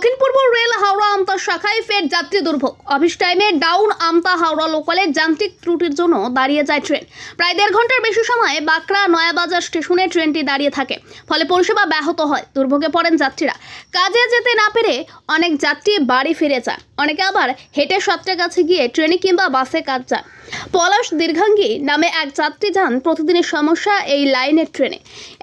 দক্ষিণ পূর্ব রেল হাওড়া আমতা শাখায় ফের যাত্রী দুর্ভোগ। অফিস টাইমে ডাউন আমতা হাওড়া লোকালে যান্ত্রিক ত্রুটির জন্য দাঁড়িয়ে যায় ট্রেন। প্রায় 1.5 ঘন্টার বেশি সময় বাঁকড়া নয়াবাজার স্টেশনে ট্রেনটি দাঁড়িয়ে থাকে, ফলে পরিষেবা ব্যাহত হয়। দুর্ভোগে পড়েন যাত্রীরা। কাজে যেতে না পেরে অনেক যাত্রী বাড়ি ফিরে যায়, অনেকে আবার হেঁটে সাঁতরাগাছি গিয়ে ট্রেনে কিংবা বাসে কাজ যায়। পলাশ দীর্ঘাঙ্গী নামে এক যাত্রী যান প্রতিদিনের সমস্যা এই লাইনের ট্রেনে।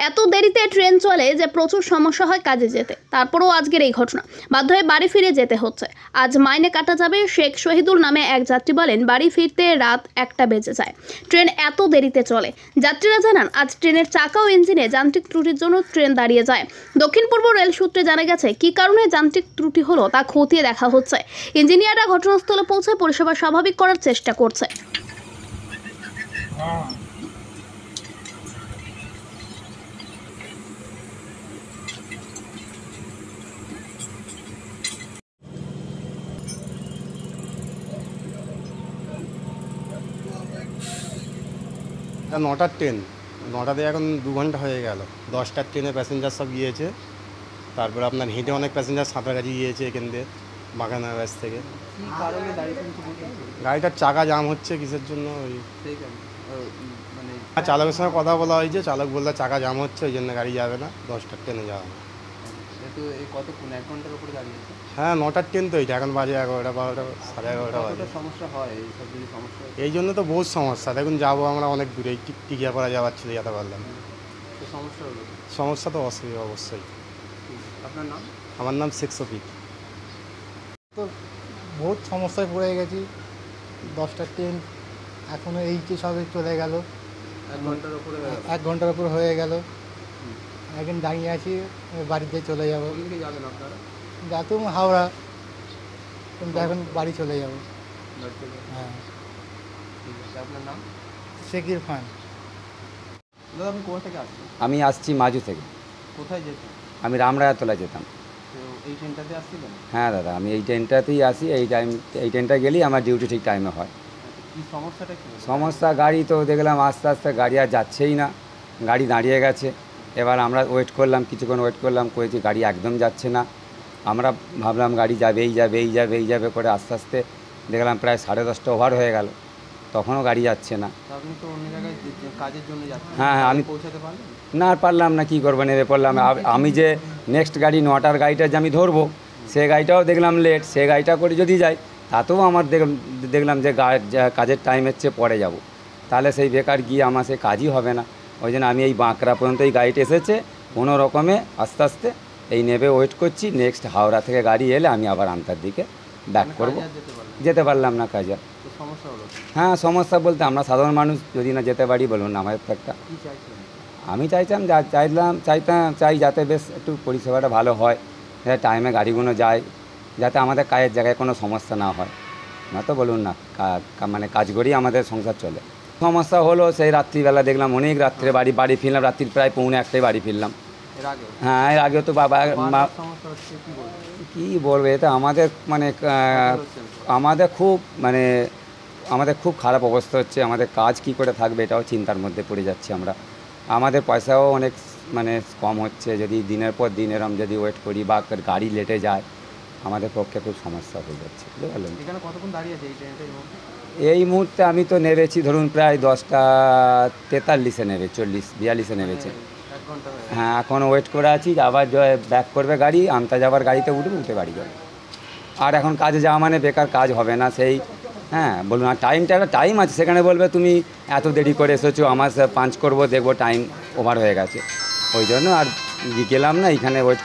এত দেরিতে ট্রেন চলে যে প্রচুর সমস্যা হয় কাজে যেতে। তারপরেও আজকের এই ঘটনা, বাধ্য হয়ে বাড়ি ফিরে যেতে হচ্ছে। আজ মাইনে কাটা যাবে। শেখ শহীদুল নামে এক যাত্রী বলেন, বাড়ি ফিরতে রাত 1টা বেজে যায়, ট্রেন এত দেরিতে চলে। যাত্রীরা জানান, আজ ট্রেনের চাকা ও ইঞ্জিনে যান্ত্রিক ত্রুটির জন্য ট্রেন দাঁড়িয়ে যায়। দক্ষিণ পূর্ব রেল সূত্রে জানা গেছে, কী কারণে যান্ত্রিক ত্রুটি হলো তা খতিয়ে দেখা হচ্ছে। ইঞ্জিনিয়াররা ঘটনাস্থলে পৌঁছে পরিষেবা স্বাভাবিক করার চেষ্টা করছে। নটার ট্রেন, নটাতে এখন 2 ঘন্টা হয়ে গেল। 10টার ট্রেনে প্যাসেঞ্জার সব গিয়েছে। তারপরে আপনার হেঁটে অনেক প্যাসেঞ্জার সাঁতরাগাছি গিয়েছে এখান দিয়ে, বাগানা ব্যাস থেকে। গাড়িটার চাকা জাম হচ্ছে কিসের জন্য ওই চালকের সঙ্গে কথা বলা হয়েছে। চালক বললে চাকা জাম হচ্ছে, ওই জন্য গাড়ি যাবে না, 10টার ট্রেনে যাওয়া হবে। কতক্ষণ 1 ঘন্টার উপরে দাঁড়িয়েছে? হ্যাঁ, 9টার ট্রেন তো এইটা, এখন বাজে 11টা 12টা 11:30 বাজে। সমস্যা হয় এইসব যদি সমস্যা হয়? এই জন্য তো বহুত সমস্যা। দেখুন যাবো আমরা অনেক দূরে, টিকিয়াপাড়া যাওয়ার ছিল, যেতে পারলাম না। তো সমস্যা হলো? সমস্যা তো অসুবিধা অবশ্যই। আপনার নাম? আমার নাম শেখ শফিক। তো বহুত সমস্যায় পড়ে গেছি। 10টার ট্রেন এখনও এই যে সবে চলে গেল। 1 ঘন্টার উপরে? 1 ঘন্টার উপর হয়ে গেল। এখন দাঁড়িয়ে আছি, বাড়িতে চলে যাব। কোন দিকে যাবেন আপনারা? যাতুম হাওড়া, কিন্তু এখন বাড়ি চলে যাব। হ্যাঁ। ঠিক আছে, আপনার নাম? শেখ ইরফান। দাদা, আপনি কোথা থেকে আসছেন? আমি আসছি মাজু থেকে। কোথায় যেতেন? আমি রামরায়াতলা যেতাম। তো এই ট্রেনটাতে আসছিলেন? হ্যাঁ দাদা, আমি এই ট্রেনটাতেই আসি। এই ট্রেনটা গেলেই আমার ডিউটি ঠিক টাইমে হয়। কি সমস্যাটা কি? সমস্যা, গাড়ি তো দেখলাম আস্তে আস্তে গাড়ি আর যাচ্ছেই না, গাড়ি দাঁড়িয়ে গেছে। এবার আমরা ওয়েট করলাম, কিছুক্ষণ ওয়েট করলাম, করেছি গাড়ি একদম যাচ্ছে না। আমরা ভাবলাম গাড়ি যাবেই যাবে, এই যাবে এই যাবে করে আস্তে আস্তে দেখলাম প্রায় 10:30 ওভার হয়ে গেল, তখনও গাড়ি যাচ্ছে না। আপনি তো অন্য জায়গায় কাজের জন্য যাচ্ছেন। হ্যাঁ হ্যাঁ, আমি পৌঁছাতে পারলেন না, পারলাম না, কী করবো, নেমে পড়লাম। আমি যে নেক্সট গাড়ি 9টার গাড়িটা যে আমি ধরবো, সে গাড়িটাও দেখলাম লেট। সে গাড়িটা করে যদি যাই, তাতেও আমার দেখলাম যে কাজের টাইম হচ্ছে পরে যাব, তাহলে সেই বেকার গিয়ে আমার সে কাজই হবে না। ওই জন্য আমি এই বাঁকড়া পর্যন্ত এই গাড়িটা এসেছে, কোনো রকমে আস্তে আস্তে এই নেবে ওয়েট করছি। নেক্সট হাওড়া থেকে গাড়ি এলে আমি আবার আমতার দিকে ব্যাক করব। যেতে পারলাম না কাজে। সমস্যা হলো? হ্যাঁ, সমস্যা বলতে আমরা সাধারণ মানুষ যদি না যেতে পারি, বলুন না, আমাদের তো একটা। কি চাইছেন? আমি চাই যাতে বেশ একটু পরিষেবাটা ভালো হয়, যাতে টাইমে গাড়িগুলো যায়, যাতে আমাদের কাজের জায়গায় কোনো সমস্যা না হয়। না তো বলুন না, মানে কাজ করেই আমাদের সংসার চলে। সমস্যা হলো সেই রাত্রিবেলা দেখলাম অনেক রাত্রে বাড়ি ফিরলাম, রাত্রির প্রায় 1:45 বাড়ি ফিরলাম। এর আগে? হ্যাঁ, এর আগেও তো সমস্যা হচ্ছে, কী বলবো, এটা আমাদের মানে আমাদের খুব খারাপ অবস্থা হচ্ছে। আমাদের কাজ কি করে থাকবে, এটাও চিন্তার মধ্যে পড়ে যাচ্ছি আমরা। আমাদের পয়সাও অনেক মানে কম হচ্ছে, যদি দিনের পর দিন এরম যদি ওয়েট করি বা গাড়ি লেটে যায়, আমাদের পক্ষে খুব সমস্যা হয়ে যাচ্ছে, বুঝতে পারলেন? এখানে কতক্ষণ দাঁড়িয়ে আছে এই ট্রেনটা? এই মুহূর্তে আমি তো নেমেছি ধরুন প্রায় 10:43 নেবে, 40-42 নেমেছে। 1 ঘন্টা হয়ে গেল। হ্যাঁ, এখন ওয়েট করে আছি, আবার ব্যাক করবে গাড়ি, আমতা যাবার গাড়িতে উঠে বাড়ি যাবে। আর এখন কাজে যাওয়া মানে বেকার, কাজ হবে না সেই। হ্যাঁ বলুন, আর টাইমটা একটা টাইম আছে, সেখানে বলবে তুমি এত দেরি করে এসেছো, আমার পাঞ্চ করবো, দেখবো টাইম ওভার হয়ে গেছে, ওই জন্য আর গেলাম না, এখানে ওয়েট